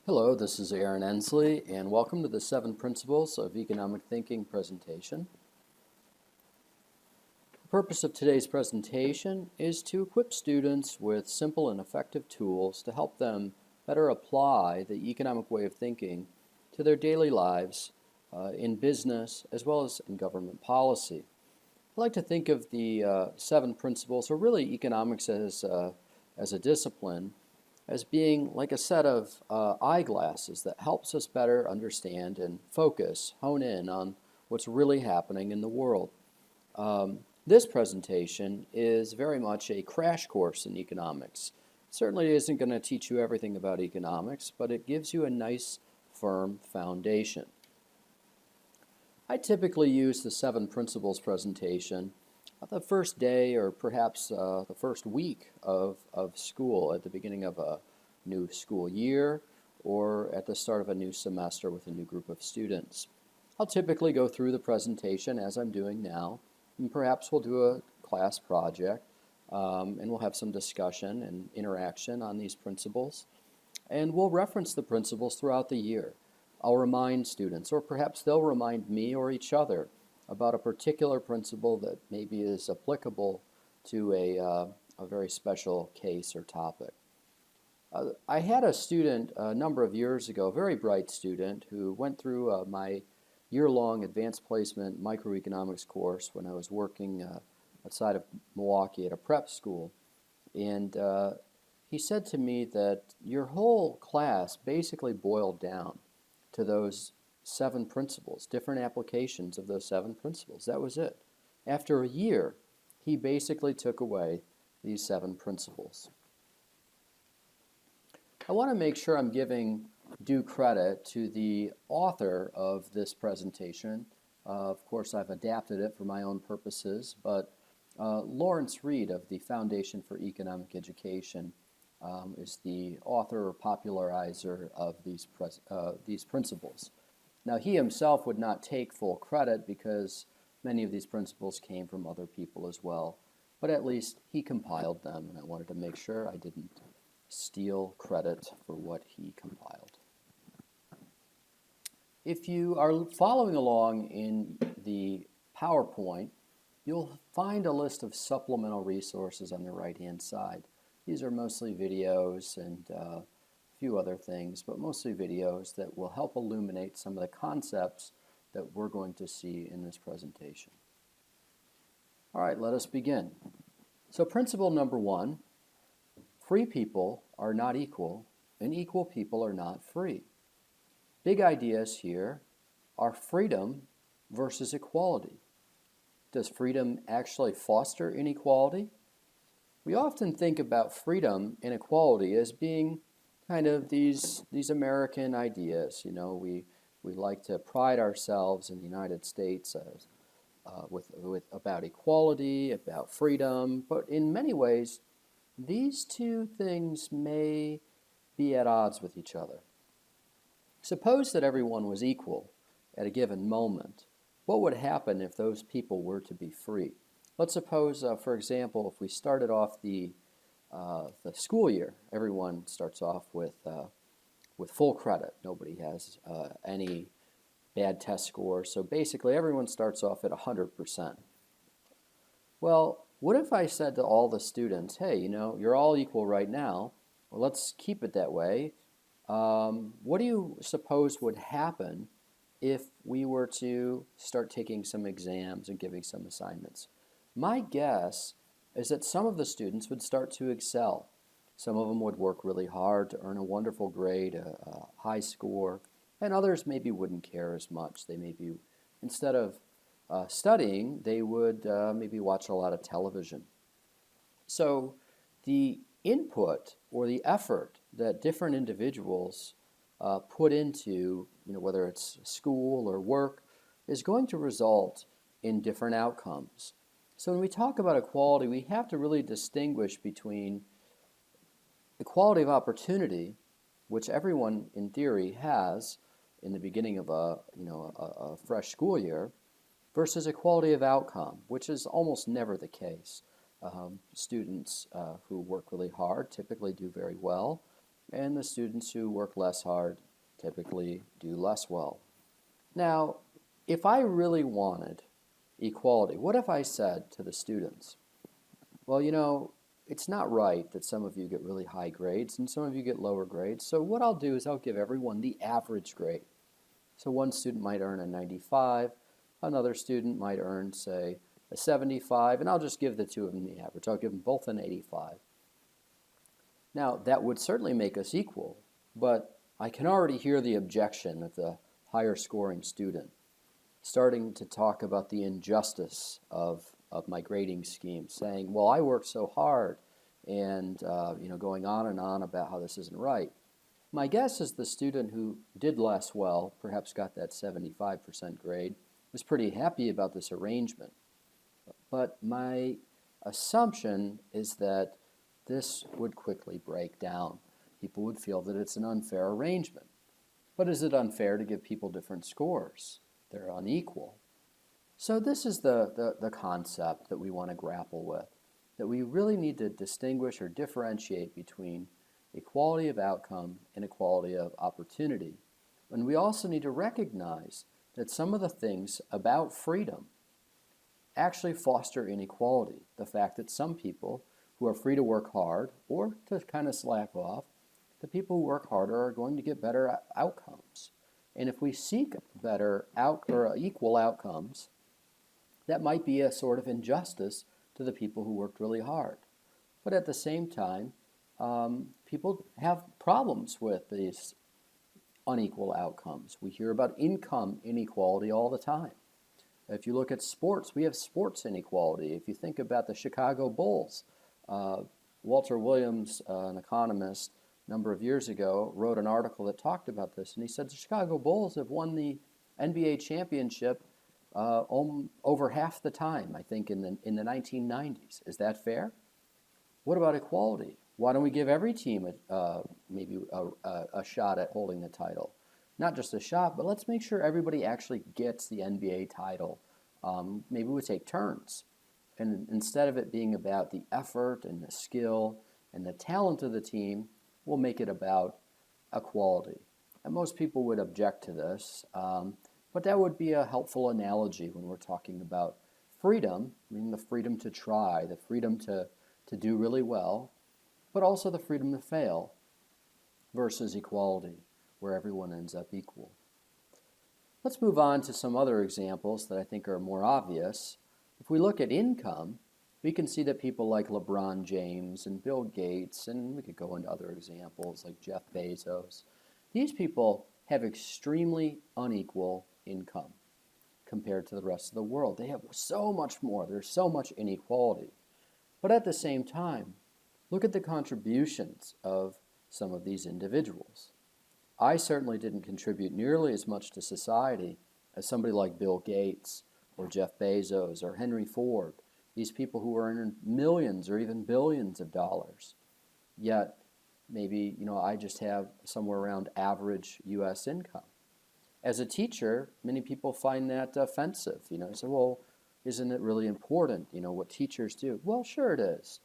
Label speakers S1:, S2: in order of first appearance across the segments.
S1: Hello, this is Aaron Ensley, and welcome to the 7 Principles of Economic Thinking presentation. The purpose of today's presentation is to equip students with simple and effective tools to help them better apply the economic way of thinking to their daily lives in business as well as in government policy. I like to think of the 7 principles, or really economics as a discipline, as being like a set of eyeglasses that helps us better understand and focus, hone in on what's really happening in the world. This presentation is very much a crash course in economics. It certainly isn't going to teach you everything about economics, but it gives you a nice, firm foundation. I typically use the 7 principles presentation the first day or perhaps the first week of school at the beginning of a new school year or at the start of a new semester with a new group of students. I'll typically go through the presentation as I'm doing now, and perhaps we'll do a class project and we'll have some discussion and interaction on these principles, and we'll reference the principles throughout the year. I'll remind students, or perhaps they'll remind me or each other, about a particular principle that maybe is applicable to a very special case or topic. I had a student a number of years ago, a very bright student, who went through my year-long advanced placement microeconomics course when I was working outside of Milwaukee at a prep school. And he said to me that your whole class basically boiled down to those 7 principles, different applications of those 7 principles. That was it. After a year, he basically took away these 7 principles. I want to make sure I'm giving due credit to the author of this presentation. Of course, I've adapted it for my own purposes, but Lawrence Reed of the Foundation for Economic Education is the author or popularizer of these principles. Now, he himself would not take full credit because many of these principles came from other people as well, but at least he compiled them, and I wanted to make sure I didn't steal credit for what he compiled. If you are following along in the PowerPoint, you'll find a list of supplemental resources on the right-hand side. These are mostly videos and few other things, but mostly videos that will help illuminate some of the concepts that we're going to see in this presentation. All right, let us begin. So principle number 1, free people are not equal, and equal people are not free. Big ideas here are freedom versus equality. Does freedom actually foster inequality? We often think about freedom and equality as being kind of these American ideas. You know, we like to pride ourselves in the United States about equality, about freedom, but in many ways, these two things may be at odds with each other. Suppose that everyone was equal at a given moment. What would happen if those people were to be free? Let's suppose, for example, if we started off the school year, everyone starts off with full credit. Nobody has any bad test scores, so basically everyone starts off at 100%. Well, what if I said to all the students, hey, you know, you're all equal right now, well, let's keep it that way. What do you suppose would happen if we were to start taking some exams and giving some assignments? My guess is that some of the students would start to excel. Some of them would work really hard to earn a wonderful grade, a high score, and others maybe wouldn't care as much. They maybe, instead of studying, they would maybe watch a lot of television. So the input or the effort that different individuals put into, whether it's school or work, is going to result in different outcomes. So when we talk about equality, we have to really distinguish between equality of opportunity, which everyone in theory has in the beginning of a fresh school year, versus equality of outcome, which is almost never the case. Students who work really hard typically do very well, and the students who work less hard typically do less well. Now, if I really wanted equality, what if I said to the students, well, it's not right that some of you get really high grades and some of you get lower grades. So what I'll do is I'll give everyone the average grade. So one student might earn a 95, another student might earn, say, a 75, and I'll just give the two of them the average. I'll give them both an 85. Now, that would certainly make us equal, but I can already hear the objection of the higher scoring student starting to talk about the injustice of my grading scheme, saying, well, I worked so hard, and going on and on about how this isn't right. My guess is the student who did less well, perhaps got that 75% grade, was pretty happy about this arrangement. But my assumption is that this would quickly break down. People would feel that it's an unfair arrangement. But is it unfair to give people different scores? They're unequal. So this is the concept that we want to grapple with, that we really need to distinguish or differentiate between equality of outcome and equality of opportunity. And we also need to recognize that some of the things about freedom actually foster inequality. The fact that some people who are free to work hard or to kind of slack off, the people who work harder are going to get better outcomes. And if we seek better or equal outcomes, that might be a sort of injustice to the people who worked really hard. But at the same time, people have problems with these unequal outcomes. We hear about income inequality all the time. If you look at sports, we have sports inequality. If you think about the Chicago Bulls, Walter Williams, an economist, a number of years ago, wrote an article that talked about this, and he said the Chicago Bulls have won the NBA championship over half the time, I think, in the 1990s. Is that fair? What about equality? Why don't we give every team maybe a shot at holding the title? Not just a shot, but let's make sure everybody actually gets the NBA title. Maybe we take turns. And instead of it being about the effort and the skill and the talent of the team, we'll make it about equality. And most people would object to this, but that would be a helpful analogy when we're talking about freedom, meaning the freedom to try, the freedom to do really well, but also the freedom to fail versus equality, where everyone ends up equal. Let's move on to some other examples that I think are more obvious. If we look at income, we can see that people like LeBron James and Bill Gates, and we could go into other examples like Jeff Bezos, these people have extremely unequal income compared to the rest of the world. They have so much more. There's so much inequality. But at the same time, look at the contributions of some of these individuals. I certainly didn't contribute nearly as much to society as somebody like Bill Gates or Jeff Bezos or Henry Ford, these people who earn millions or even billions of dollars. Yet, maybe, I just have somewhere around average U.S. income. As a teacher, many people find that offensive. They say, well, isn't it really important, what teachers do? Well, sure it is.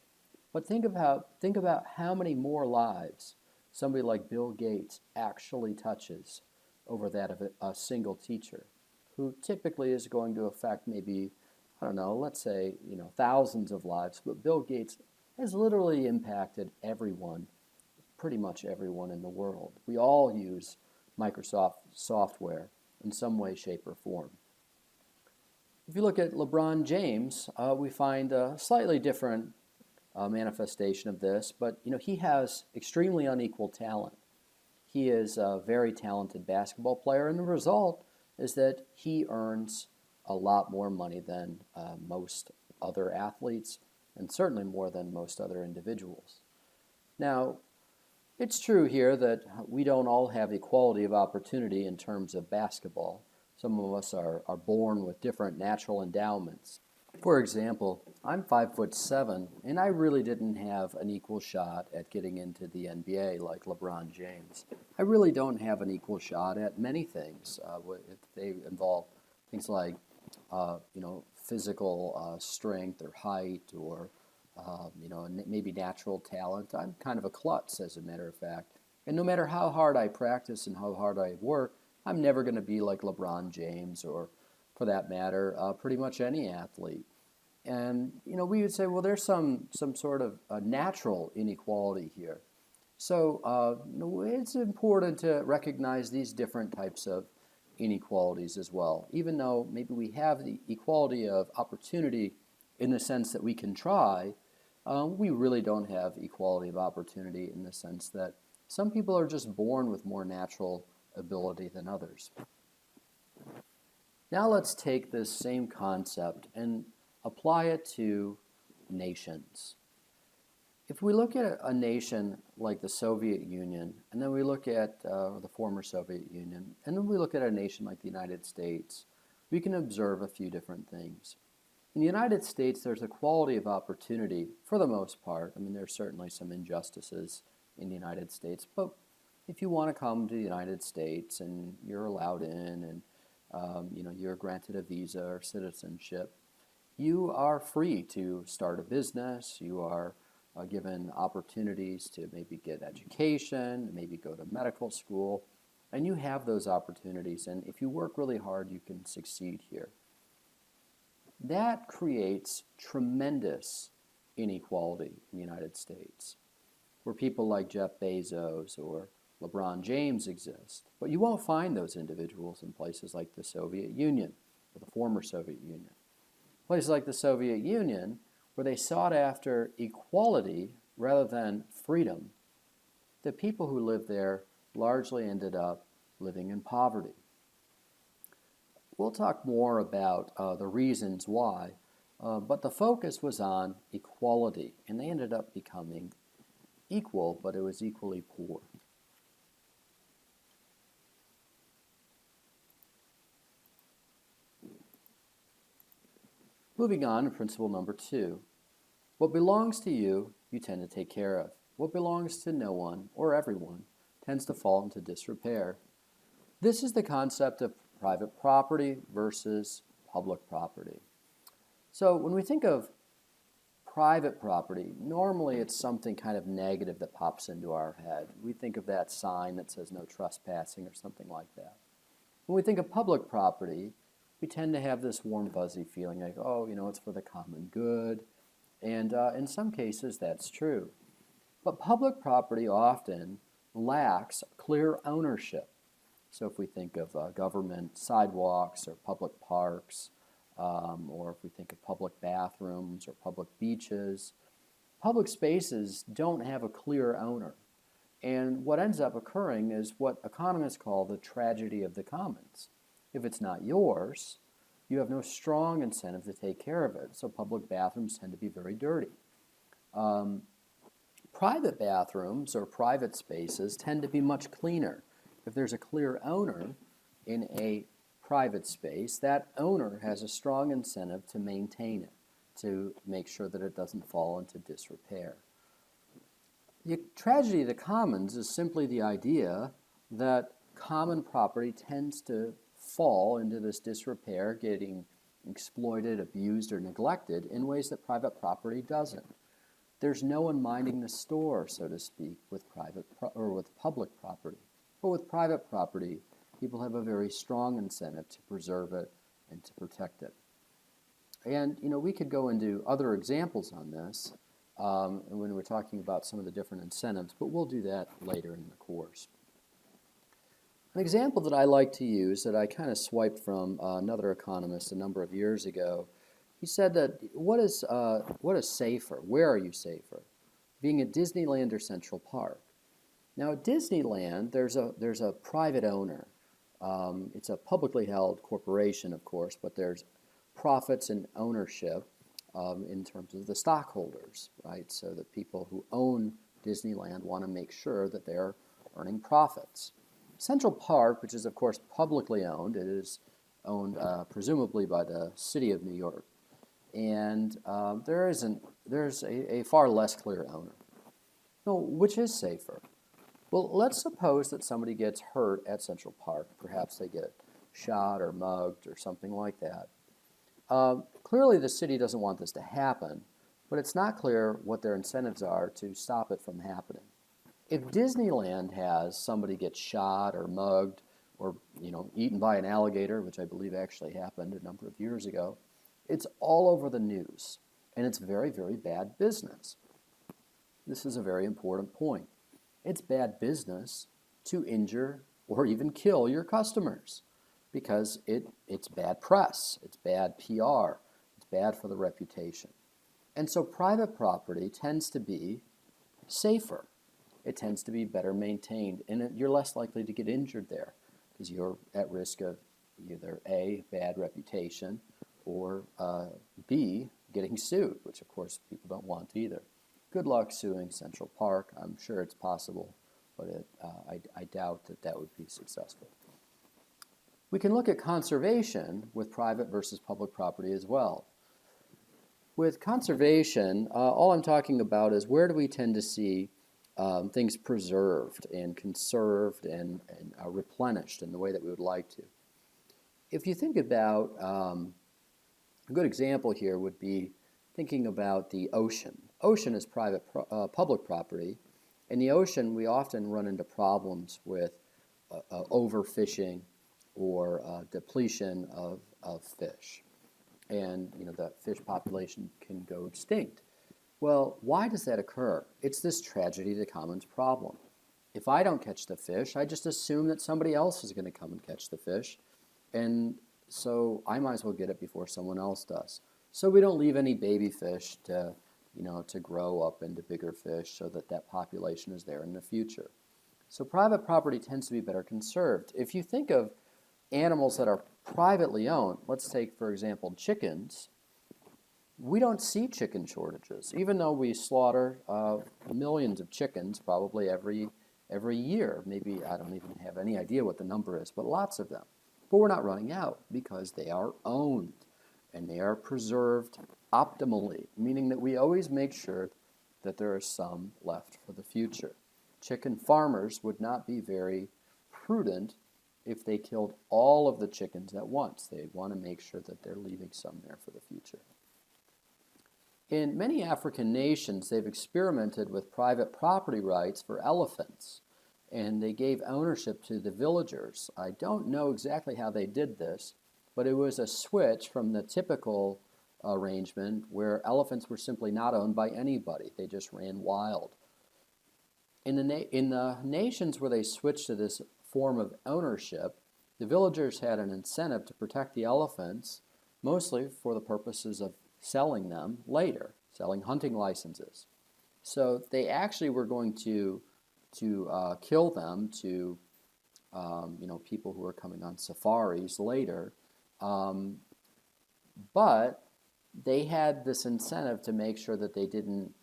S1: But think about how many more lives somebody like Bill Gates actually touches over that of a single teacher, who typically is going to affect maybe, let's say, thousands of lives. But Bill Gates has literally impacted everyone, pretty much everyone in the world. We all use Microsoft software in some way, shape, or form. If you look at LeBron James, we find a slightly different manifestation of this, but he has extremely unequal talent. He is a very talented basketball player, and the result is that he earns a lot more money than most other athletes, and certainly more than most other individuals. Now, it's true here that we don't all have equality of opportunity in terms of basketball. Some of us are born with different natural endowments. For example, I'm 5'7", and I really didn't have an equal shot at getting into the NBA like LeBron James. I really don't have an equal shot at many things. If they involve things like, physical strength or height or, maybe natural talent. I'm kind of a klutz, as a matter of fact. And no matter how hard I practice and how hard I work, I'm never going to be like LeBron James or, for that matter, pretty much any athlete. And we would say, well, there's some sort of natural inequality here. So it's important to recognize these different types of inequalities as well. Even though maybe we have the equality of opportunity in the sense that we can try, we really don't have equality of opportunity in the sense that some people are just born with more natural ability than others. Now let's take this same concept and apply it to nations. If we look at a nation like the Soviet Union, and then we look at the former Soviet Union, and then we look at a nation like the United States, we can observe a few different things. In the United States, there's equality of opportunity for the most part. I mean, there's certainly some injustices in the United States, but if you want to come to the United States and you're allowed in and you're granted a visa or citizenship, you are free to start a business. You are given opportunities to maybe get education, maybe go to medical school, and you have those opportunities. And if you work really hard, you can succeed here. That creates tremendous inequality in the United States, where people like Jeff Bezos or LeBron James exist. But you won't find those individuals in places like the Soviet Union or the former Soviet Union. Places like the Soviet Union, where they sought after equality rather than freedom, the people who lived there largely ended up living in poverty. We'll talk more about the reasons why, but the focus was on equality, and they ended up becoming equal, but it was equally poor. Moving on to principle number 2. What belongs to you, you tend to take care of. What belongs to no one or everyone tends to fall into disrepair. This is the concept of private property versus public property. So when we think of private property, normally it's something kind of negative that pops into our head. We think of that sign that says no trespassing or something like that. When we think of public property, we tend to have this warm, fuzzy feeling like, oh, it's for the common good. And in some cases, that's true. But public property often lacks clear ownership. So if we think of government sidewalks or public parks, or if we think of public bathrooms or public beaches, public spaces don't have a clear owner. And what ends up occurring is what economists call the tragedy of the commons. If it's not yours, you have no strong incentive to take care of it. So public bathrooms tend to be very dirty. Private bathrooms or private spaces tend to be much cleaner. If there's a clear owner in a private space, that owner has a strong incentive to maintain it, to make sure that it doesn't fall into disrepair. The tragedy of the commons is simply the idea that common property tends to fall into this disrepair, getting exploited, abused, or neglected in ways that private property doesn't. There's no one minding the store, so to speak, with with public property. But with private property, people have a very strong incentive to preserve it and to protect it. And we could go into other examples on this when we're talking about some of the different incentives, but we'll do that later in the course. An example that I like to use that I kind of swiped from another economist a number of years ago, he said that what is safer? Where are you safer? Being at Disneyland or Central Park? Now at Disneyland, there's a private owner. It's a publicly held corporation, of course, but there's profits and ownership in terms of the stockholders, right? So the people who own Disneyland want to make sure that they're earning profits. Central Park, which is of course publicly owned, it is owned presumably by the city of New York, and there's a far less clear owner. So which is safer? Well, let's suppose that somebody gets hurt at Central Park. Perhaps they get shot or mugged or something like that. Clearly the city doesn't want this to happen, but it's not clear what their incentives are to stop it from happening. If Disneyland has somebody get shot or mugged or eaten by an alligator, which I believe actually happened a number of years ago, it's all over the news, and it's very, very bad business. This is a very important point. It's bad business to injure or even kill your customers because it's bad press, it's bad PR, it's bad for the reputation. And so private property tends to be safer. It tends to be better maintained, and you're less likely to get injured there because you're at risk of either A, bad reputation, or B, getting sued, which of course people don't want either. Good luck suing Central Park. I'm sure it's possible, but I doubt that would be successful. We can look at conservation with private versus public property as well. With conservation, all I'm talking about is where do we tend to see things preserved and conserved and replenished in the way that we would like to. If you think about, a good example here would be thinking about the ocean. Ocean is public property. In the ocean, we often run into problems with overfishing or depletion of fish. And the fish population can go extinct. Well, why does that occur? It's this tragedy to commons problem. If I don't catch the fish, I just assume that somebody else is going to come and catch the fish, and so I might as well get it before someone else does. So we don't leave any baby fish to grow up into bigger fish so that population is there in the future. So private property tends to be better conserved. If you think of animals that are privately owned, let's take, for example, chickens, we don't see chicken shortages, even though we slaughter millions of chickens probably every year. Maybe I don't even have any idea what the number is, but lots of them. But we're not running out because they are owned and they are preserved optimally, meaning that we always make sure that there are some left for the future. Chicken farmers would not be very prudent if they killed all of the chickens at once. They want to make sure that they're leaving some there for the future. In many African nations, they've experimented with private property rights for elephants, and they gave ownership to the villagers. I don't know exactly how they did this, but it was a switch from the typical arrangement where elephants were simply not owned by anybody. They just ran wild. In the nations where they switched to this form of ownership, the villagers had an incentive to protect the elephants, mostly for the purposes of selling them later, selling hunting licenses. So they actually were going to kill them to people who were coming on safaris later, but they had this incentive to make sure that they didn't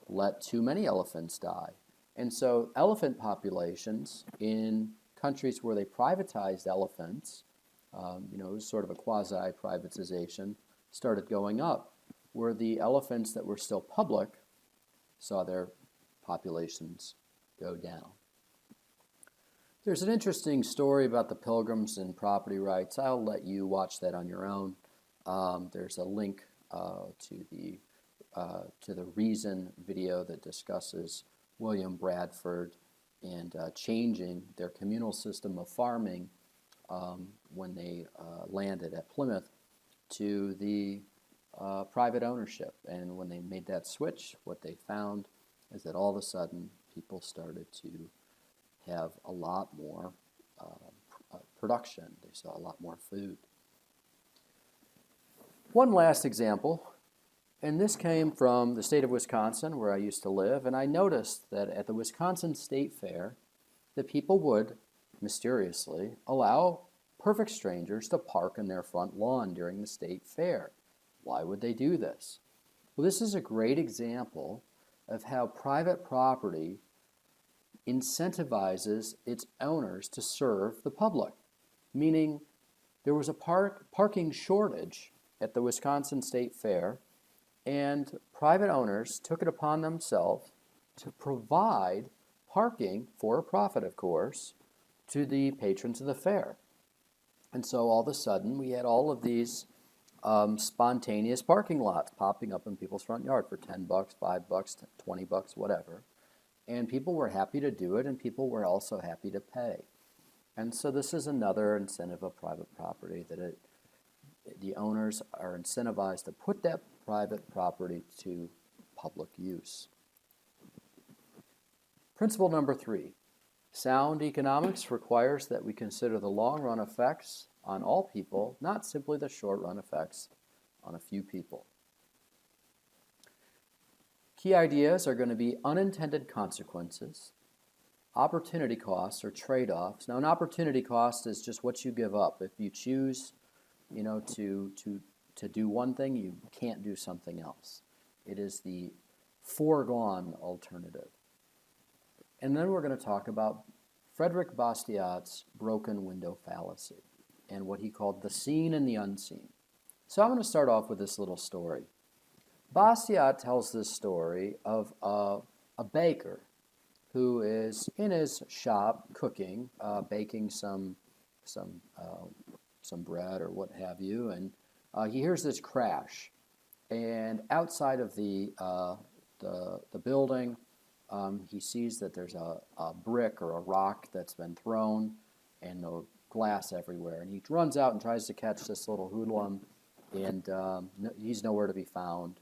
S1: let too many elephants die. And so elephant populations in countries where they privatized elephants, it was sort of a quasi-privatization, started going up, where the elephants that were still public saw their populations go down. There's an interesting story about the Pilgrims and property rights. I'll let you watch that on your own. There's a link to the Reason video that discusses William Bradford and changing their communal system of farming when they landed at Plymouth to the private ownership. And when they made that switch, what they found is that all of a sudden people started to have a lot more production. They saw a lot more food. One last example, and this came from the state of Wisconsin where I used to live, and I noticed that at the Wisconsin State Fair, the people would mysteriously allow perfect strangers to park in their front lawn during the state fair. Why would they do this? Well, this is a great example of how private property incentivizes its owners to serve the public, meaning there was a parking shortage at the Wisconsin State Fair, and private owners took it upon themselves to provide parking, for a profit of course, to the patrons of the fair. And so all of a sudden we had all of these spontaneous parking lots popping up in people's front yard for $10, $5, $20, whatever. And people were happy to do it, and people were also happy to pay. And so this is another incentive of private property, that the owners are incentivized to put that private property to public use. Principle number 3, sound economics requires that we consider the long-run effects on all people, not simply the short-run effects on a few people. Key ideas are going to be unintended consequences, opportunity costs or trade-offs. Now, an opportunity cost is just what you give up. If you choose, to do one thing, you can't do something else. It is the foregone alternative. And then we're going to talk about Frederick Bastiat's broken window fallacy and what he called the seen and the unseen. So I'm going to start off with this little story. Bastiat tells this story of a baker who is in his shop cooking, baking some bread or what have you, and he hears this crash. And outside of the building, he sees that there's a brick or a rock that's been thrown and the glass everywhere. And he runs out and tries to catch this little hoodlum, and he's nowhere to be found.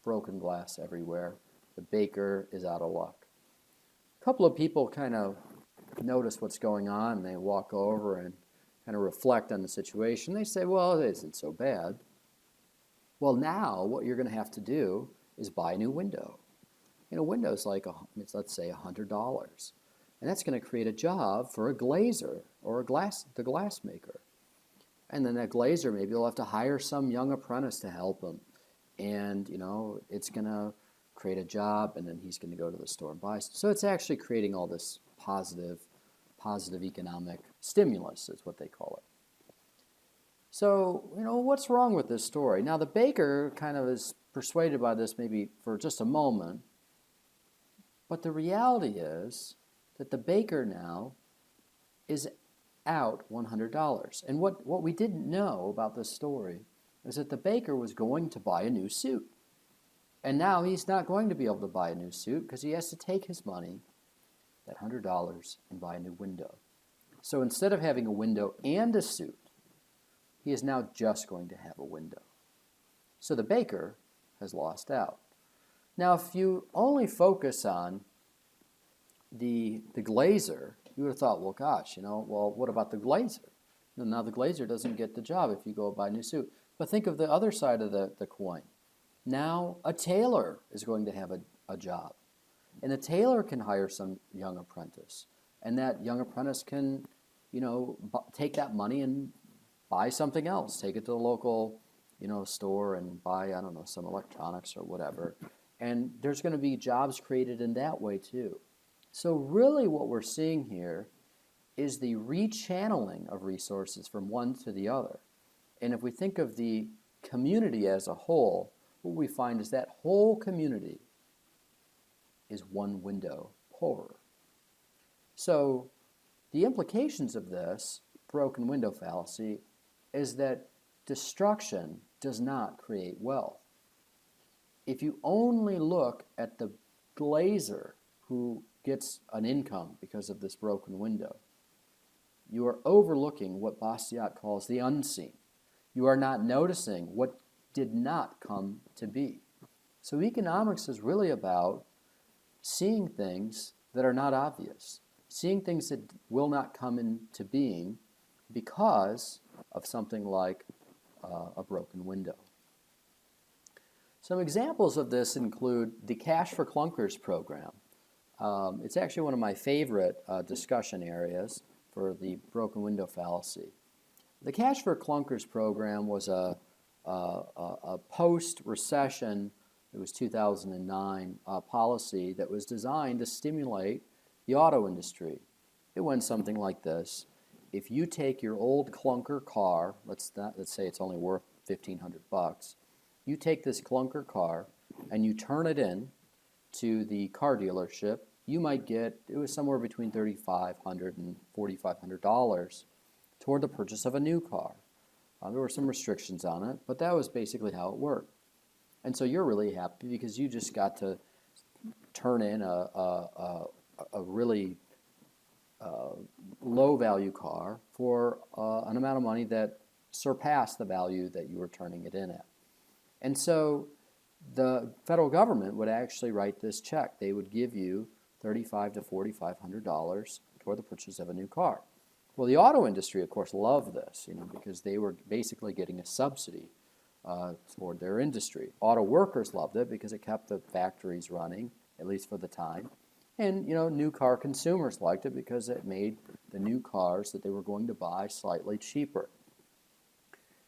S1: Broken glass everywhere. The baker is out of luck. A couple of people kind of notice what's going on, and they walk over and kind of reflect on the situation. They say, well, it isn't so bad. Well, now what you're going to have to do is buy a new window. A window's like, let's say, $100. And that's going to create a job for a glazer or the glass maker. And then that glazer, maybe they'll have to hire some young apprentice to help him. And, it's going to create a job, and then he's going to go to the store and buy. So it's actually creating all this positive economic stimulus is what they call it. So, what's wrong with this story? Now, the baker kind of is persuaded by this maybe for just a moment, but the reality is that the baker now is out $100. And what we didn't know about this story is that the baker was going to buy a new suit. And now he's not going to be able to buy a new suit because he has to take his money, that $100, and buy a new window. So instead of having a window and a suit, he is now just going to have a window. So the baker has lost out. Now, if you only focus on the glazer, you would have thought, well, gosh, what about the glazer? Now the glazer doesn't get the job if you go buy a new suit. But think of the other side of the coin. Now a tailor is going to have a job. And the tailor can hire some young apprentice. And that young apprentice can, take that money and buy something else. Take it to the local, store and buy, some electronics or whatever. And there's going to be jobs created in that way too. So really what we're seeing here is the rechanneling of resources from one to the other. And if we think of the community as a whole, what we find is that whole community is one window poorer. So the implications of this broken window fallacy is that destruction does not create wealth. If you only look at the glazer who gets an income because of this broken window, you are overlooking what Bastiat calls the unseen. You are not noticing what did not come to be. So economics is really about seeing things that are not obvious, seeing things that will not come into being because of something like a broken window. Some examples of this include the Cash for Clunkers program. It's actually one of my favorite discussion areas for the broken window fallacy. The Cash for Clunkers program was a post-recession, it was 2009, policy that was designed to stimulate the auto industry. It went something like this. If you take your old clunker car, let's say it's only worth $1,500, you take this clunker car and you turn it in to the car dealership, you might get, it was somewhere between $3,500 and $4,500 toward the purchase of a new car. There were some restrictions on it, but that was basically how it worked. And so you're really happy because you just got to turn in a really low value car for an amount of money that surpassed the value that you were turning it in at. And so the federal government would actually write this check. They would give you $3,500 to $4,500 toward the purchase of a new car. Well, the auto industry, of course, loved this, because they were basically getting a subsidy toward their industry. Auto workers loved it because it kept the factories running, at least for the time. And, new car consumers liked it because it made the new cars that they were going to buy slightly cheaper.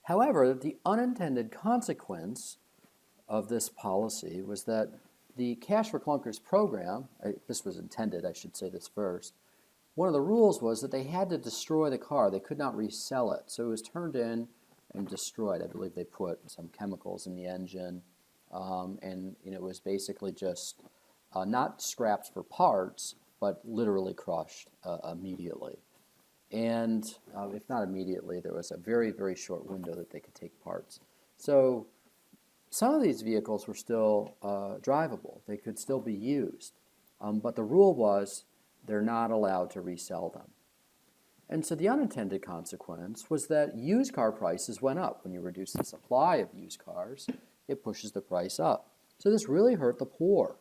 S1: However, the unintended consequence of this policy was that the Cash for Clunkers program, this was intended, I should say this first, one of the rules was that they had to destroy the car. They could not resell it. So it was turned in and destroyed. I believe they put some chemicals in the engine, and it was basically just not scrapped for parts, but literally crushed immediately. And if not immediately, there was a very, very short window that they could take parts. So some of these vehicles were still drivable. They could still be used. But the rule was they're not allowed to resell them. And so the unintended consequence was that used car prices went up. When you reduce the supply of used cars, it pushes the price up. So this really hurt the poor,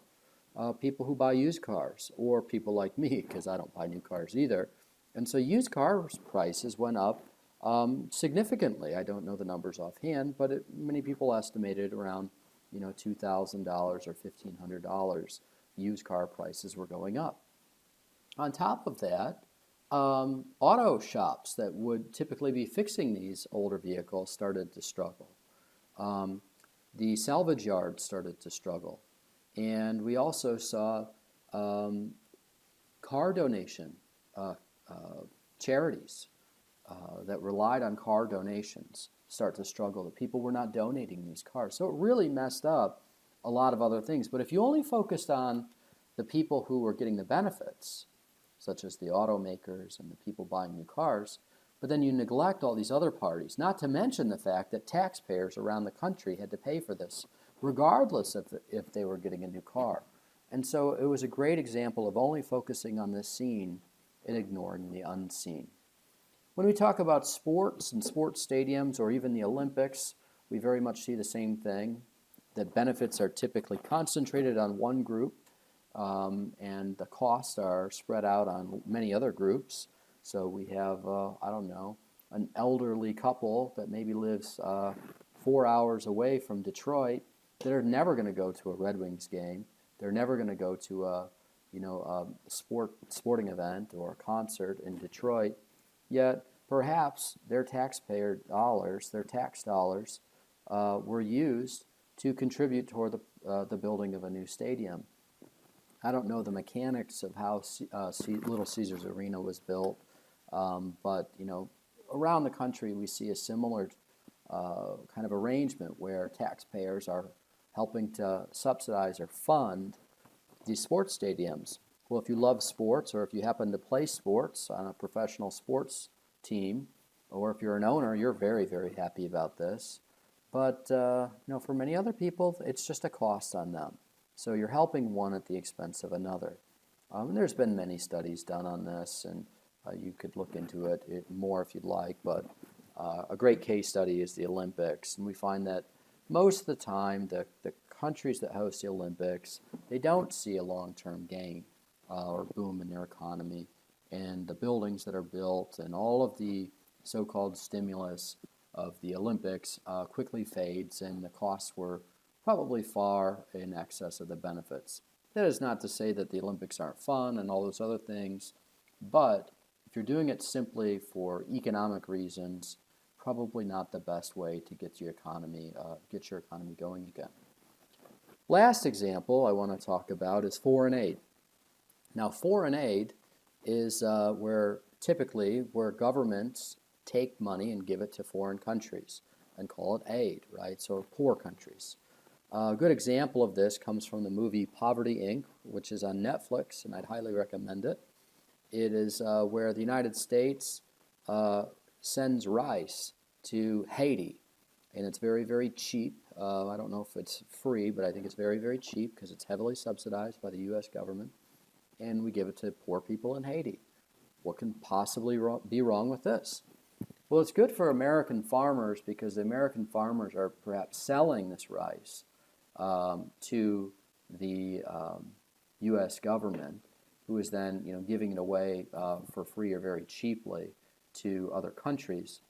S1: people who buy used cars, or people like me, because I don't buy new cars either. And so used car prices went up significantly. I don't know the numbers offhand, but many people estimated around $2,000 or $1,500 used car prices were going up. On top of that, auto shops that would typically be fixing these older vehicles started to struggle. The salvage yards started to struggle. And we also saw car donation charities that relied on car donations start to struggle. The people were not donating these cars. So it really messed up a lot of other things. But if you only focused on the people who were getting the benefits, such as the automakers and the people buying new cars, but then you neglect all these other parties, not to mention the fact that taxpayers around the country had to pay for this, regardless of if they were getting a new car. And so it was a great example of only focusing on the seen and ignoring the unseen. When we talk about sports and sports stadiums or even the Olympics, we very much see the same thing, that benefits are typically concentrated on one group, and the costs are spread out on many other groups. So we have, an elderly couple that maybe lives 4 hours away from Detroit. They're never going to go to a Red Wings game. They're never going to go to a sporting event or a concert in Detroit. Yet perhaps their taxpayer dollars, their tax dollars, were used to contribute toward the building of a new stadium. I don't know the mechanics of how Little Caesars Arena was built, but around the country we see a similar kind of arrangement where taxpayers are helping to subsidize or fund these sports stadiums. Well, if you love sports, or if you happen to play sports on a professional sports team, or if you're an owner, you're very, very happy about this. But for many other people, it's just a cost on them. So you're helping one at the expense of another. And there's been many studies done on this, and you could look into it more if you'd like. But a great case study is the Olympics, and we find that most of the time, the countries that host the Olympics, they don't see a long-term gain or boom in their economy. And the buildings that are built and all of the so-called stimulus of the Olympics quickly fades, and the costs were probably far in excess of the benefits. That is not to say that the Olympics aren't fun and all those other things, but if you're doing it simply for economic reasons, probably not the best way to get your economy going again. Last example I want to talk about is foreign aid. Now, foreign aid is where governments take money and give it to foreign countries and call it aid, right? So poor countries. A good example of this comes from the movie Poverty, Inc., which is on Netflix, and I'd highly recommend it. It is where the United States sends rice to Haiti, and it's very, very cheap. I don't know if it's free, but I think it's very, very cheap because it's heavily subsidized by the U.S. government, and we give it to poor people in Haiti. What can possibly be wrong with this? Well, it's good for American farmers because the American farmers are perhaps selling this rice to the U.S. government, who is then giving it away for free or very cheaply to other countries.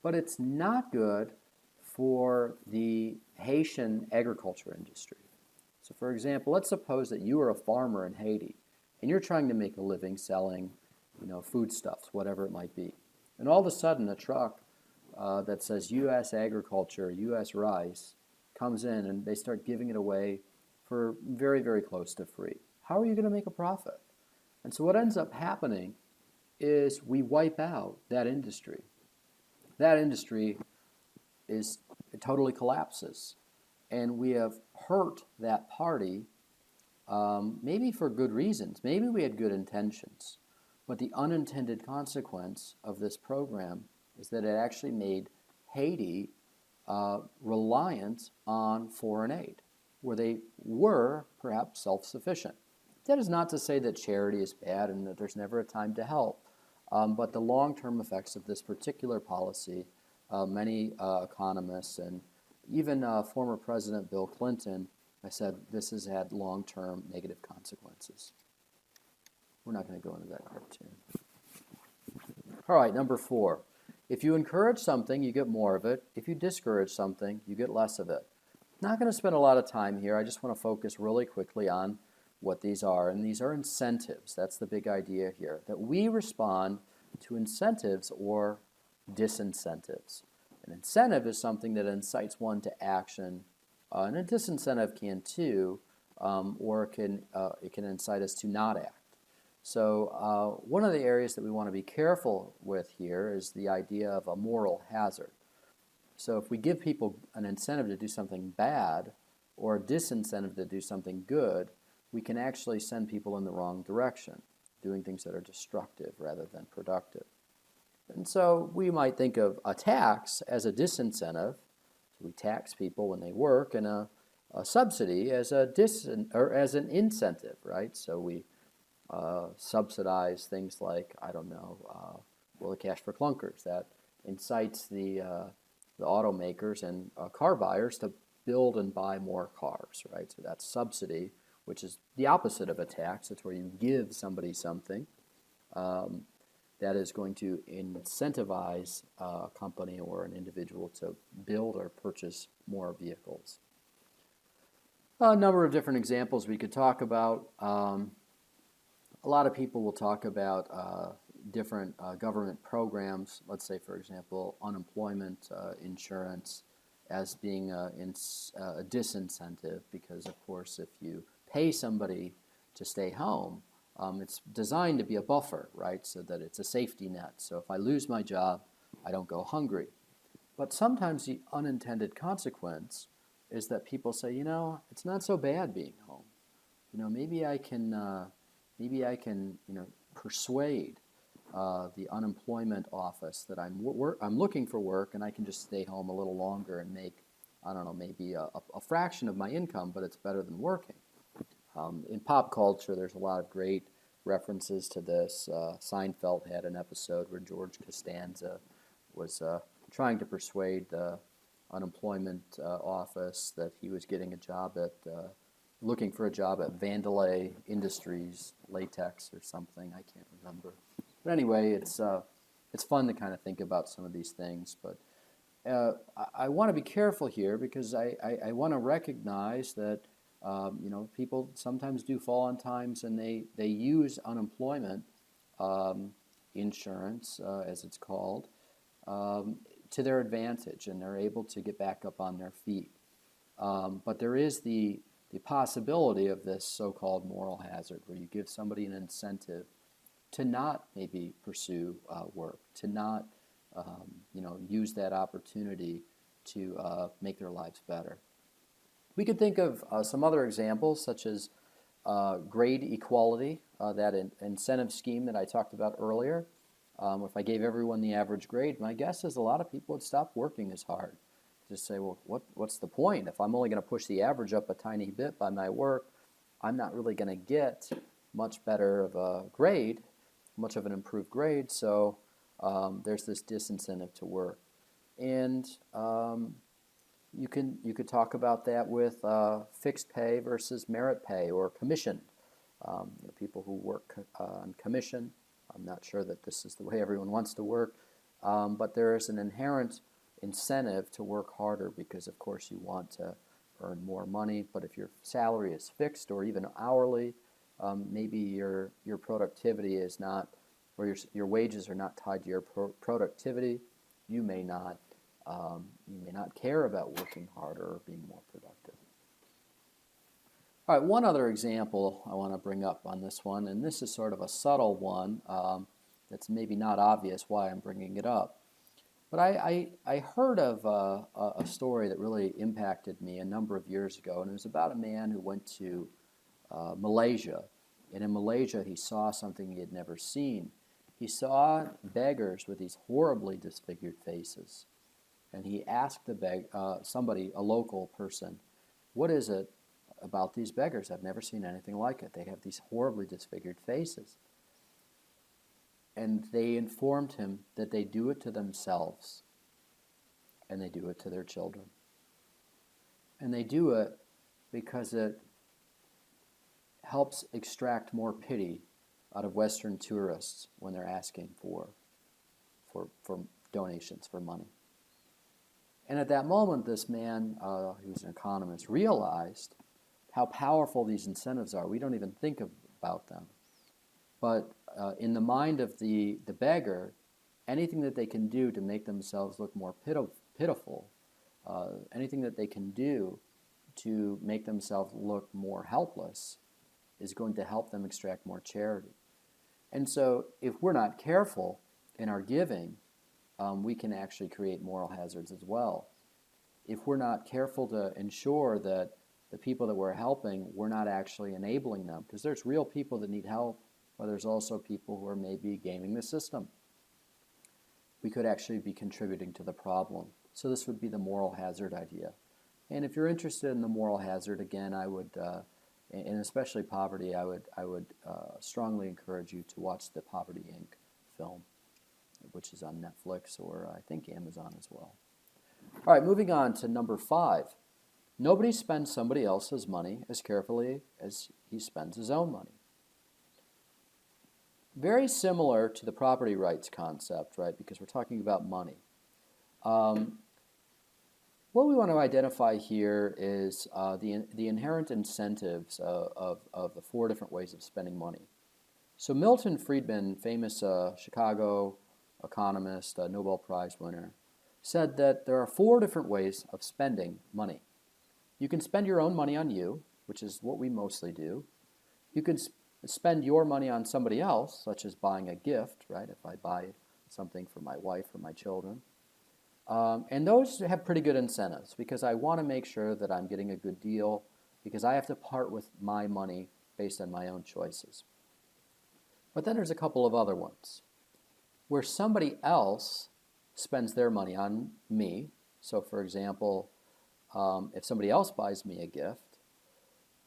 S1: But it's not good for the Haitian agriculture industry. So for example, let's suppose that you are a farmer in Haiti and you're trying to make a living selling foodstuffs, whatever it might be. And all of a sudden a truck that says U.S. agriculture, U.S. rice comes in and they start giving it away for very, very close to free. How are you going to make a profit? And so what ends up happening is we wipe out that industry. That industry it totally collapses. And we have hurt that party, maybe for good reasons. Maybe we had good intentions. But the unintended consequence of this program is that it actually made Haiti reliant on foreign aid, where they were perhaps self-sufficient. That is not to say that charity is bad and that there's never a time to help, but the long-term effects of this particular policy, many economists and even former President Bill Clinton have said this has had long-term negative consequences. We're not going to go into that cartoon. All right, number 4. If you encourage something, you get more of it. If you discourage something, you get less of it. Not going to spend a lot of time here. I just want to focus really quickly on what these are. And these are incentives. That's the big idea here, that we respond to incentives or disincentives. An incentive is something that incites one to action, and a disincentive can too, or it can incite us to not act. So one of the areas that we want to be careful with here is the idea of a moral hazard. So if we give people an incentive to do something bad or a disincentive to do something good, we can actually send people in the wrong direction, doing things that are destructive rather than productive. And so we might think of a tax as a disincentive. So we tax people when they work, and a subsidy as as an incentive, right? So we subsidize things like, I don't know, the cash for clunkers. That incites the automakers and car buyers to build and buy more cars, right? So that's subsidy, which is the opposite of a tax. It's where you give somebody something that is going to incentivize a company or an individual to build or purchase more vehicles. A number of different examples we could talk about. A lot of people will talk about different government programs, let's say, for example, unemployment insurance as being a disincentive because, of course, if you pay somebody to stay home, it's designed to be a buffer, right, so that it's a safety net. So if I lose my job, I don't go hungry. But sometimes the unintended consequence is that people say, it's not so bad being home. Maybe I can persuade the unemployment office that I'm looking for work, and I can just stay home a little longer and make, I don't know, maybe a fraction of my income, but it's better than working. In pop culture, there's a lot of great references to this. Seinfeld had an episode where George Costanza was trying to persuade the unemployment office that he was getting a job at, looking for a job at Vandalay Industries, latex or something. I can't remember. But anyway, it's fun to kind of think about some of these things. But I want to be careful here because I want to recognize that people sometimes do fall on times and they use unemployment insurance, as it's called, to their advantage, and they're able to get back up on their feet. But there is the possibility of this so-called moral hazard, where you give somebody an incentive to not maybe pursue work, to not use that opportunity to make their lives better. We could think of some other examples, such as grade equality, that incentive scheme that I talked about earlier. If I gave everyone the average grade, my guess is a lot of people would stop working as hard. just say, well, what's the point? If I'm only going to push the average up a tiny bit by my work, I'm not really going to get much better of a grade, much of an improved grade, so there's this disincentive to work. And you could talk about that with fixed pay versus merit pay or commission. People who work on commission, I'm not sure that this is the way everyone wants to work, but there is an inherent incentive to work harder because, of course, you want to earn more money. But if your salary is fixed or even hourly, maybe your productivity is not, or your wages are not tied to your productivity. You may not care about working harder or being more productive. All right, one other example I want to bring up on this one, and this is sort of a subtle one that's maybe not obvious why I'm bringing it up. But I heard of a story that really impacted me a number of years ago, and it was about a man who went to Malaysia. And in Malaysia, he saw something he had never seen. He saw beggars with these horribly disfigured faces. And he asked somebody, a local person, what is it about these beggars? I've never seen anything like it. They have these horribly disfigured faces. And they informed him that they do it to themselves, and they do it to their children. And they do it because it helps extract more pity out of Western tourists when they're asking for donations, for money. And at that moment, this man, who was an economist, realized how powerful these incentives are. We don't even think about them. But in the mind of the beggar, anything that they can do to make themselves look more pitiful, anything that they can do to make themselves look more helpless is going to help them extract more charity. And so if we're not careful in our giving, we can actually create moral hazards as well. If we're not careful to ensure that the people that we're helping, we're not actually enabling them, because there's real people that need help, but there's also people who are maybe gaming the system. We could actually be contributing to the problem. So this would be the moral hazard idea. And if you're interested in the moral hazard, again, I would, and especially poverty, I would strongly encourage you to watch the Poverty Inc. film, which is on Netflix or I think Amazon as well. All right, moving on to number 5. Nobody spends somebody else's money as carefully as he spends his own money. Very similar to the property rights concept, right, because we're talking about money. What we want to identify here is the inherent incentives of the 4 different ways of spending money. So Milton Friedman, famous Chicago economist, Nobel Prize winner, said that there are 4 different ways of spending money. You can spend your own money on you, which is what we mostly do. You can spend your money on somebody else, such as buying a gift, right? If I buy something for my wife or my children. And those have pretty good incentives because I want to make sure that I'm getting a good deal because I have to part with my money based on my own choices. But then there's a couple of other ones where somebody else spends their money on me. So for example, if somebody else buys me a gift,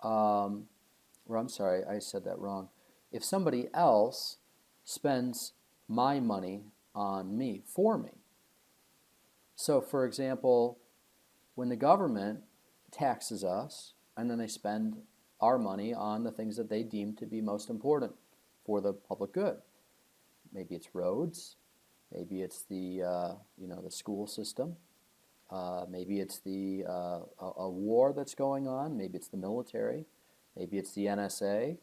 S1: or I'm sorry, I said that wrong. If somebody else spends my money on me, for me. So for example, when the government taxes us, and then they spend our money on the things that they deem to be most important for the public good. Maybe it's roads, maybe it's the the school system, maybe it's a war that's going on, maybe it's the military, maybe it's the NSA.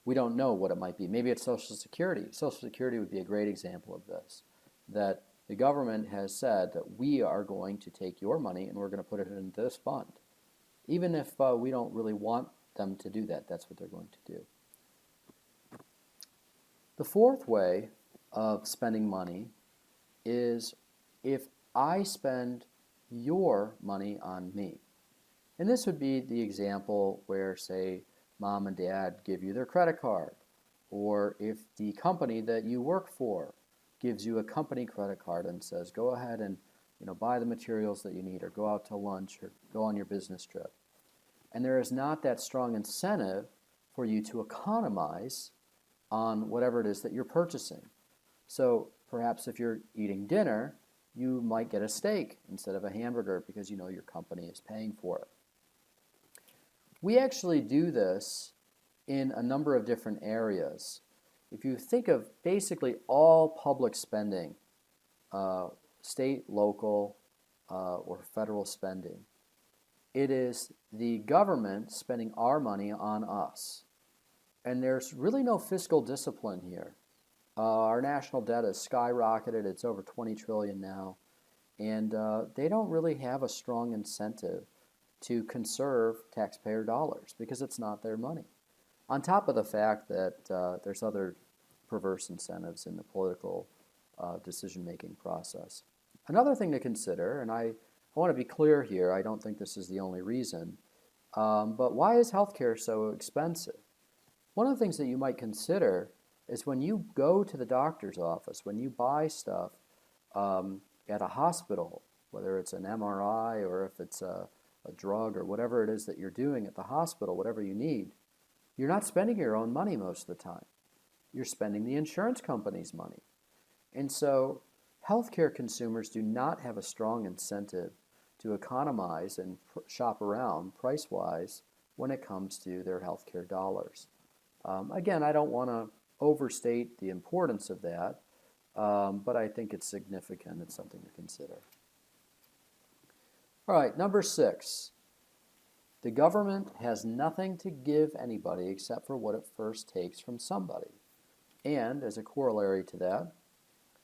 S1: We don't know what it might be. Maybe it's Social Security. Social Security would be a great example of this, that the government has said that we are going to take your money and we're going to put it in this fund. Even if we don't really want them to do that, that's what they're going to do. The 4th way of spending money is if I spend your money on me. And this would be the example where, say, mom and dad give you their credit card, or if the company that you work for gives you a company credit card and says, go ahead and buy the materials that you need or go out to lunch or go on your business trip. And there is not that strong incentive for you to economize on whatever it is that you're purchasing. So perhaps if you're eating dinner, you might get a steak instead of a hamburger because you know your company is paying for it. We actually do this in a number of different areas. If you think of basically all public spending, state, local, or federal spending, it is the government spending our money on us. And there's really no fiscal discipline here. Our national debt has skyrocketed. It's over 20 trillion now. And they don't really have a strong incentive to conserve taxpayer dollars because it's not their money. On top of the fact that there's other perverse incentives in the political decision-making process. Another thing to consider, and I want to be clear here, I don't think this is the only reason, but why is healthcare so expensive? One of the things that you might consider is when you go to the doctor's office, when you buy stuff at a hospital, whether it's an MRI or if it's a drug or whatever it is that you're doing at the hospital, whatever you need, you're not spending your own money most of the time. You're spending the insurance company's money. And so healthcare consumers do not have a strong incentive to economize and shop around price-wise when it comes to their healthcare dollars. Again, I don't want to overstate the importance of that, but I think it's significant. It's something to consider. All right, number 6. The government has nothing to give anybody except for what it first takes from somebody. And as a corollary to that,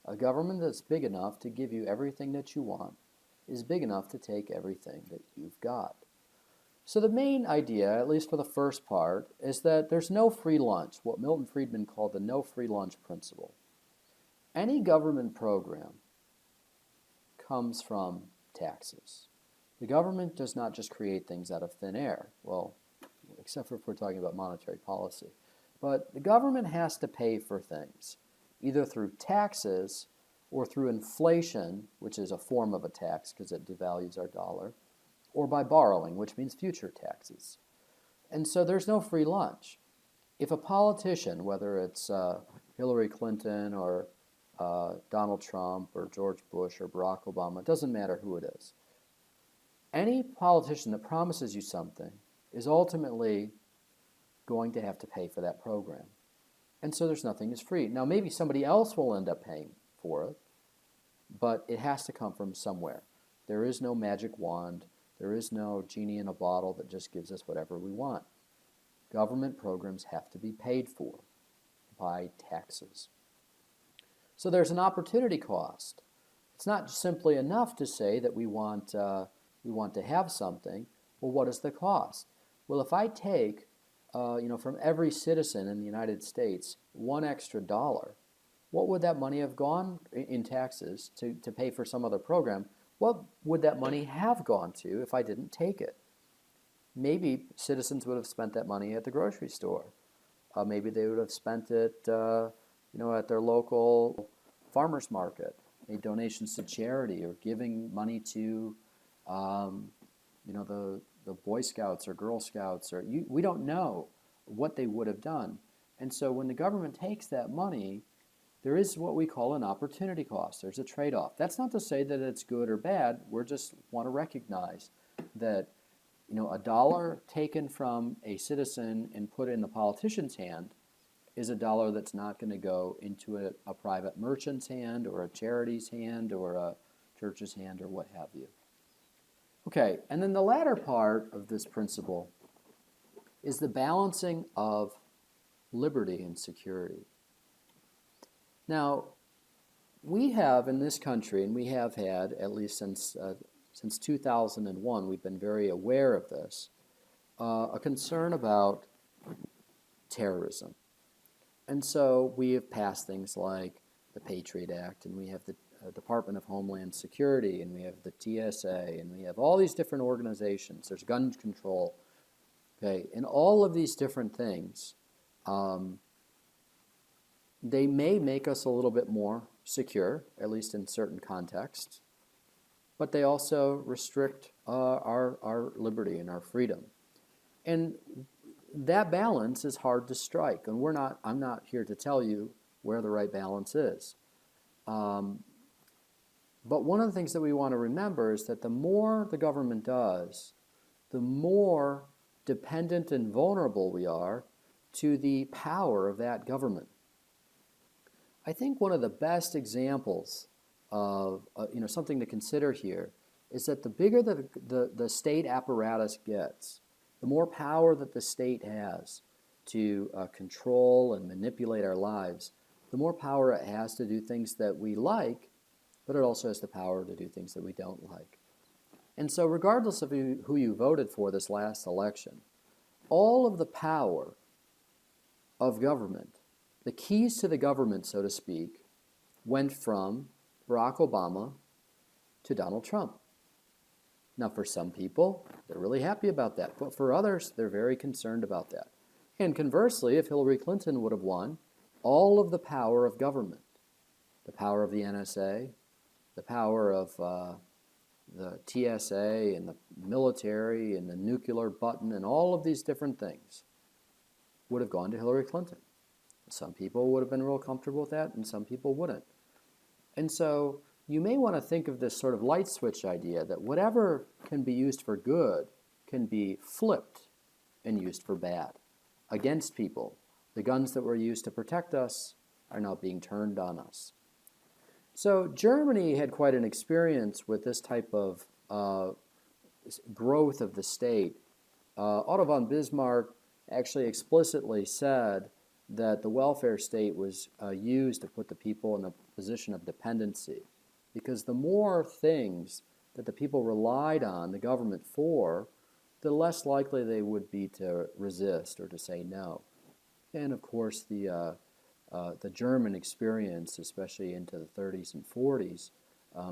S1: a government that's big enough to give you everything that you want is big enough to take everything that you've got. So the main idea, at least for the first part, is that there's no free lunch, what Milton Friedman called the no free lunch principle. Any government program comes from taxes. The government does not just create things out of thin air, well, except for if we're talking about monetary policy. But the government has to pay for things, either through taxes or through inflation, which is a form of a tax because it devalues our dollar, or by borrowing, which means future taxes. And so there's no free lunch. If a politician, whether it's Hillary Clinton or Donald Trump or George Bush or Barack Obama, it doesn't matter who it is, any politician that promises you something is ultimately going to have to pay for that program. And so there's nothing is free. Now maybe somebody else will end up paying for it, but it has to come from somewhere. There is no magic wand. There is no genie in a bottle that just gives us whatever we want. Government programs have to be paid for by taxes. So there's an opportunity cost. It's not simply enough to say that we want to have something. Well, what is the cost? Well, if I take from every citizen in the United States $1 extra, what would that money have gone in taxes to pay for some other program? What would that money have gone to if I didn't take it? Maybe citizens would have spent that money at the grocery store. Maybe they would have spent it at their local farmer's market, made donations to charity or giving money to the Boy Scouts or Girl Scouts, or we don't know what they would have done. And so when the government takes that money, there is what we call an opportunity cost. There's a trade-off. That's not to say that it's good or bad. We just want to recognize that a dollar taken from a citizen and put in the politician's hand is a dollar that's not going to go into a private merchant's hand or a charity's hand or a church's hand or what have you. Okay, and then the latter part of this principle is the balancing of liberty and security. Now, we have in this country, and we have had at least since 2001, we've been very aware of this, a concern about terrorism. And so we have passed things like the Patriot Act, and we have the Department of Homeland Security, and we have the TSA, and we have all these different organizations. There's gun control. Okay, and all of these different things, they may make us a little bit more secure, at least in certain contexts. but they also restrict our liberty and our freedom. And that balance is hard to strike, and I'm not here to tell you where the right balance is. But one of the things that we want to remember is that the more the government does, the more dependent and vulnerable we are to the power of that government. I think one of the best examples of something to consider here is that the bigger the state apparatus gets, the more power that the state has to control and manipulate our lives, the more power it has to do things that we like, but it also has the power to do things that we don't like. And so regardless of who you voted for this last election, all of the power of government, the keys to the government, so to speak, went from Barack Obama to Donald Trump. Now, for some people, they're really happy about that, but for others, they're very concerned about that. And conversely, if Hillary Clinton would have won, all of the power of government, the power of the NSA, the power of the TSA and the military and the nuclear button and all of these different things would have gone to Hillary Clinton. Some people would have been real comfortable with that, and some people wouldn't. And so you may want to think of this sort of light switch idea that whatever can be used for good can be flipped and used for bad against people. The guns that were used to protect us are now being turned on us. So Germany had quite an experience with this type of growth of the state. Otto von Bismarck actually explicitly said that the welfare state was used to put the people in a position of dependency, because the more things that the people relied on the government for, the less likely they would be to resist or to say no. And of course, the German experience, especially into the 30s and 40s,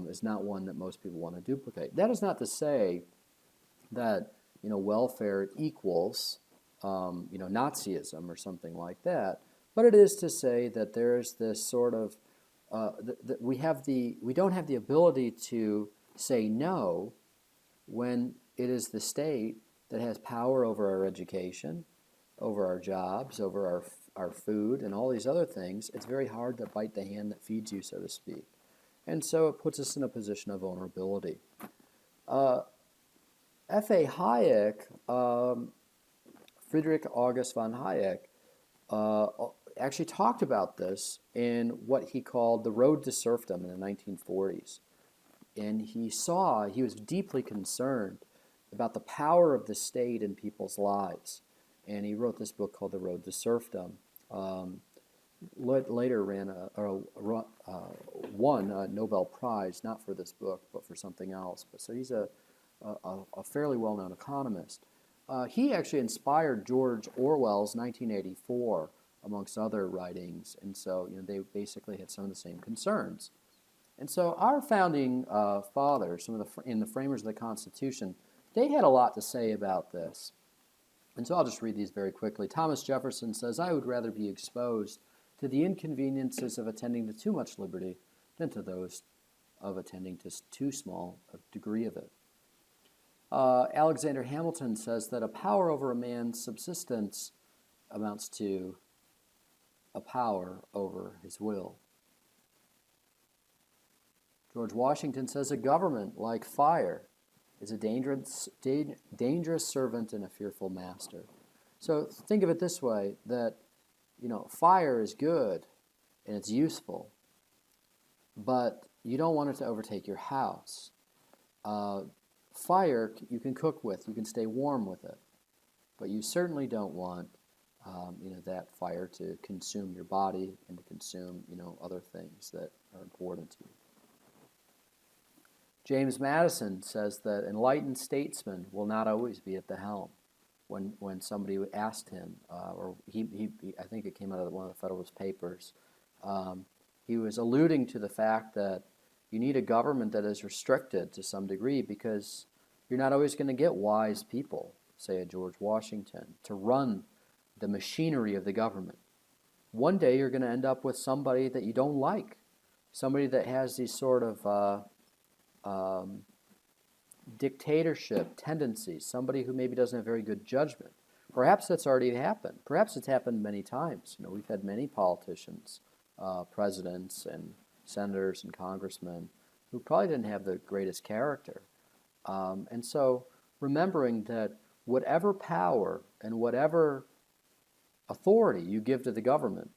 S1: is not one that most people want to duplicate. That is not to say that welfare equals Nazism or something like that, but it is to say that there's this sort of that we don't have the ability to say no when it is the state that has power over our education, over our jobs, over our food, and all these other things. It's very hard to bite the hand that feeds you, so to speak. And so it puts us in a position of vulnerability. F.A. Hayek, Friedrich August von Hayek, actually talked about this in what he called the road to serfdom in the 1940s. And he was deeply concerned about the power of the state in people's lives. And he wrote this book called The Road to Serfdom. Later won a Nobel Prize, not for this book, but for something else. So he's a fairly well-known economist. He actually inspired George Orwell's 1984, amongst other writings, and so they basically had some of the same concerns. And so our founding fathers, in the framers of the Constitution, they had a lot to say about this. And so I'll just read these very quickly. Thomas Jefferson says, "I would rather be exposed to the inconveniences of attending to too much liberty than to those of attending to too small a degree of it." Alexander Hamilton says that a power over a man's subsistence amounts to a power over his will. George Washington says a government, like fire, is a dangerous servant and a fearful master. So think of it this way, that fire is good and it's useful, but you don't want it to overtake your house. Fire you can cook with, you can stay warm with it, but you certainly don't want that fire to consume your body and to consume other things that are important to you. James Madison says that enlightened statesmen will not always be at the helm. When somebody asked him, or he I think it came out of one of the Federalist Papers, he was alluding to the fact that you need a government that is restricted to some degree, because you're not always going to get wise people, say a George Washington, to run the machinery of the government. One day you're going to end up with somebody that you don't like, somebody that has these sort of dictatorship tendencies, somebody who maybe doesn't have very good judgment. Perhaps that's already happened. Perhaps it's happened many times. We've had many politicians, presidents and senators and congressmen who probably didn't have the greatest character. And so remembering that whatever power and whatever authority you give to the government,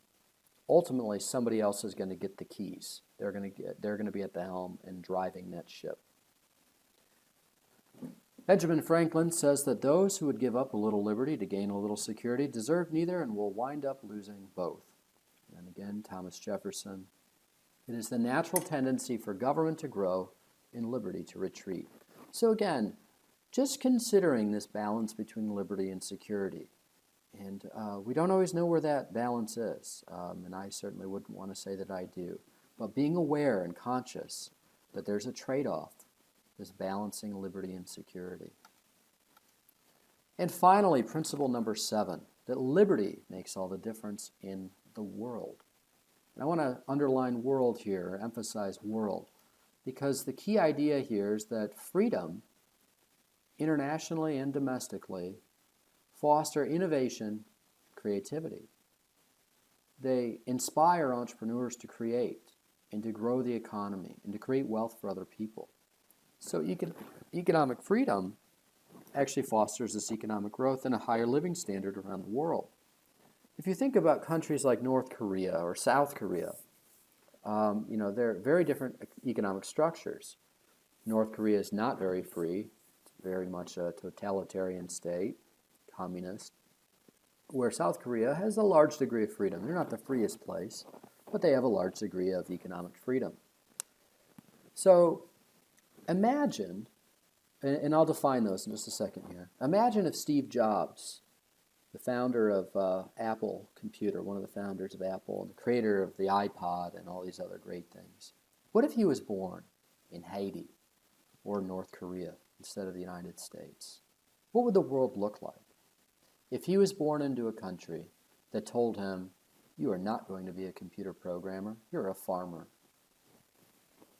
S1: ultimately somebody else is going to get the keys. They're going to be at the helm and driving that ship. Benjamin Franklin says that those who would give up a little liberty to gain a little security deserve neither and will wind up losing both. And again, Thomas Jefferson, it is the natural tendency for government to grow and liberty to retreat. So again, just considering this balance between liberty and security. And we don't always know where that balance is, and I certainly wouldn't want to say that I do. But being aware and conscious that there's a trade-off, is balancing liberty and security. And finally, principle number 7, that liberty makes all the difference in the world. And I want to underline world here, emphasize world, because the key idea here is that freedom, internationally and domestically, foster innovation, creativity. They inspire entrepreneurs to create and to grow the economy and to create wealth for other people. So economic freedom actually fosters this economic growth and a higher living standard around the world. If you think about countries like North Korea or South Korea, they're very different economic structures. North Korea is not very free. It's very much a totalitarian state, communist, where South Korea has a large degree of freedom. They're not the freest place, but they have a large degree of economic freedom. So imagine, and I'll define those in just a second here. Imagine if Steve Jobs, the founder of Apple Computer, one of the founders of Apple, and the creator of the iPod and all these other great things, what if he was born in Haiti or North Korea instead of the United States? What would the world look like? If he was born into a country that told him, you are not going to be a computer programmer, you're a farmer.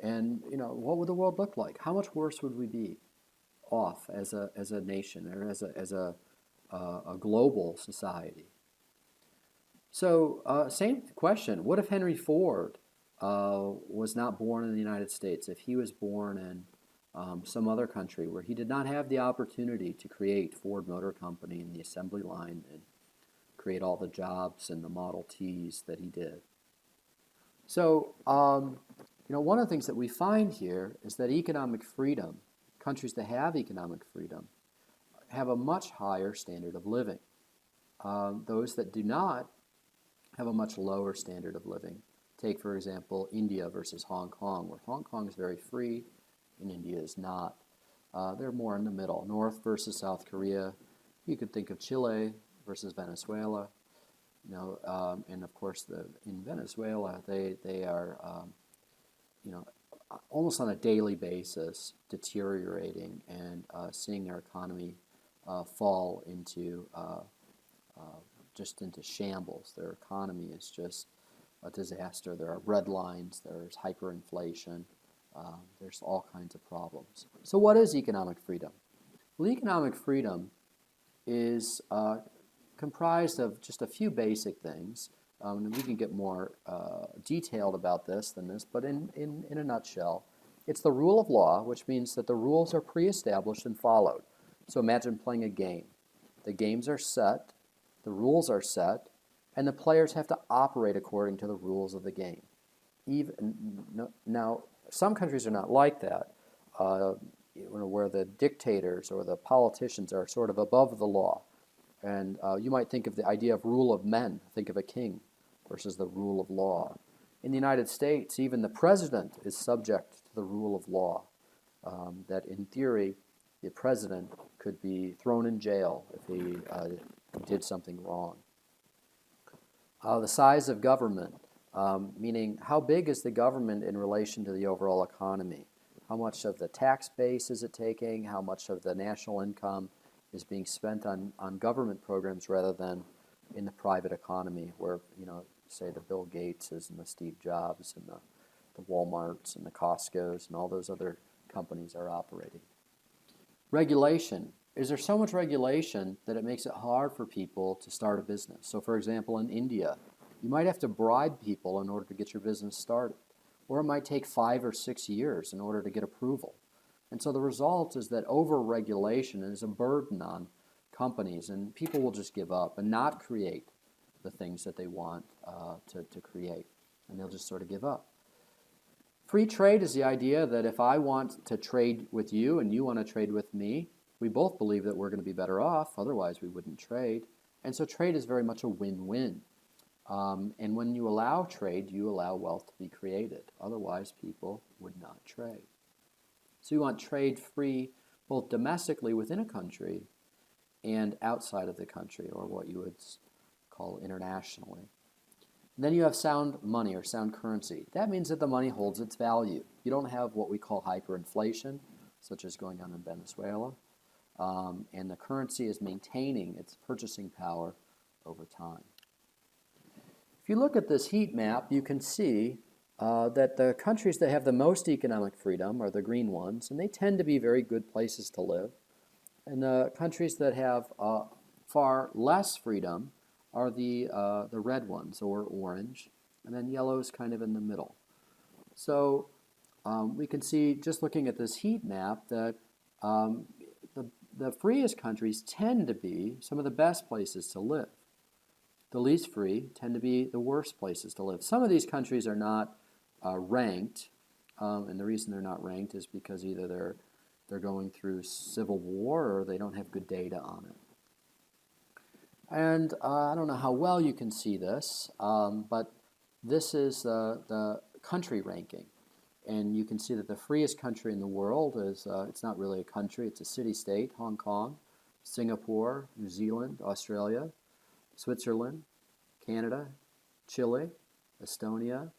S1: And, what would the world look like? How much worse would we be off as a nation or as a global society? So, same question. What if Henry Ford was not born in the United States? If he was born in some other country where he did not have the opportunity to create Ford Motor Company and the assembly line and create all the jobs and the Model Ts that he did. So, one of the things that we find here is that economic freedom, countries that have economic freedom, have a much higher standard of living. Those that do not have a much lower standard of living. Take, for example, India versus Hong Kong, where Hong Kong is very free and India is not. They're more in the middle. North versus South Korea. You could think of Chile versus Venezuela. And of course, in Venezuela, they are, almost on a daily basis, deteriorating and seeing their economy fall into into shambles. Their economy is just a disaster. There are red lines. There's hyperinflation. There's all kinds of problems. So what is economic freedom? Well, economic freedom is comprised of just a few basic things. And we can get more detailed about this than this, but in a nutshell, it's the rule of law, which means that the rules are pre-established and followed. So imagine playing a game. The games are set, the rules are set, and the players have to operate according to the rules of the game. Now, some countries are not like that, where the dictators or the politicians are sort of above the law. And you might think of the idea of rule of men, think of a king, versus the rule of law. In the United States, even the president is subject to the rule of law, that in theory, the president could be thrown in jail if he did something wrong. The size of government, meaning how big is the government in relation to the overall economy? How much of the tax base is it taking? How much of the national income is being spent on government programs rather than in the private economy where, say the Bill Gateses and the Steve Jobs and the Walmarts and the Costcos and all those other companies are operating. Regulation. Is there so much regulation that it makes it hard for people to start a business? So for example, in India, you might have to bribe people in order to get your business started. Or it might take 5 or 6 years in order to get approval. And so the result is that over-regulation is a burden on companies, and people will just give up and not create the things that they want to create. And they'll just sort of give up. Free trade is the idea that if I want to trade with you and you want to trade with me, we both believe that we're going to be better off, otherwise we wouldn't trade. And so trade is very much a win-win. And when you allow trade, you allow wealth to be created. Otherwise, people would not trade. So you want trade free both domestically within a country and outside of the country, or what you would call internationally. And then you have sound money or sound currency. That means that the money holds its value. You don't have what we call hyperinflation, such as going on in Venezuela. And the currency is maintaining its purchasing power over time. If you look at this heat map, you can see that the countries that have the most economic freedom are the green ones, and they tend to be very good places to live. And the countries that have far less freedom are the red ones, or orange, and then yellow is kind of in the middle. So we can see, just looking at this heat map, that the freest countries tend to be some of the best places to live. The least free tend to be the worst places to live. Some of these countries are not ranked, and the reason they're not ranked is because either they're going through civil war or they don't have good data on it. And I don't know how well you can see this, but this is the country ranking. And you can see that the freest country in the world is, it's not really a country, it's a city-state, Hong Kong, Singapore, New Zealand, Australia, Switzerland, Canada, Chile, Estonia.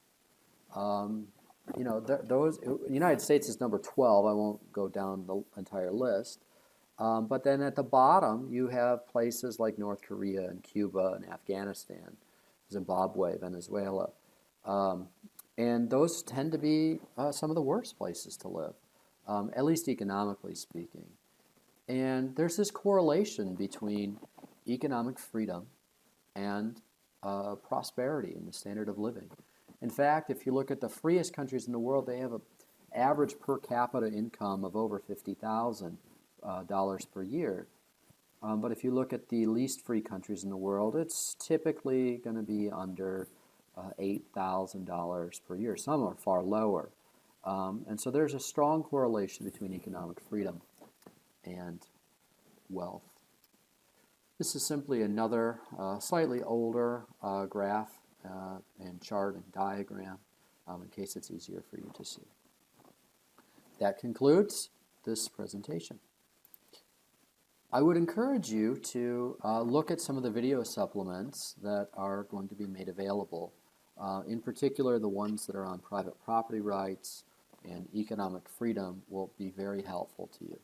S1: You know, the United States is number 12. I won't go down the entire list. But then at the bottom, you have places like North Korea and Cuba and Afghanistan, Zimbabwe, Venezuela. And those tend to be some of the worst places to live, at least economically speaking. And there's this correlation between economic freedom and prosperity and the standard of living. In fact, if you look at the freest countries in the world, they have an average per capita income of over $50,000 per year. But if you look at the least free countries in the world, it's typically going to be under $8,000 per year. Some are far lower. And so there's a strong correlation between economic freedom and wealth. This is simply another slightly older graph and chart and diagram in case it's easier for you to see. That concludes this presentation. I would encourage you to look at some of the video supplements that are going to be made available. In particular, the ones that are on private property rights and economic freedom will be very helpful to you.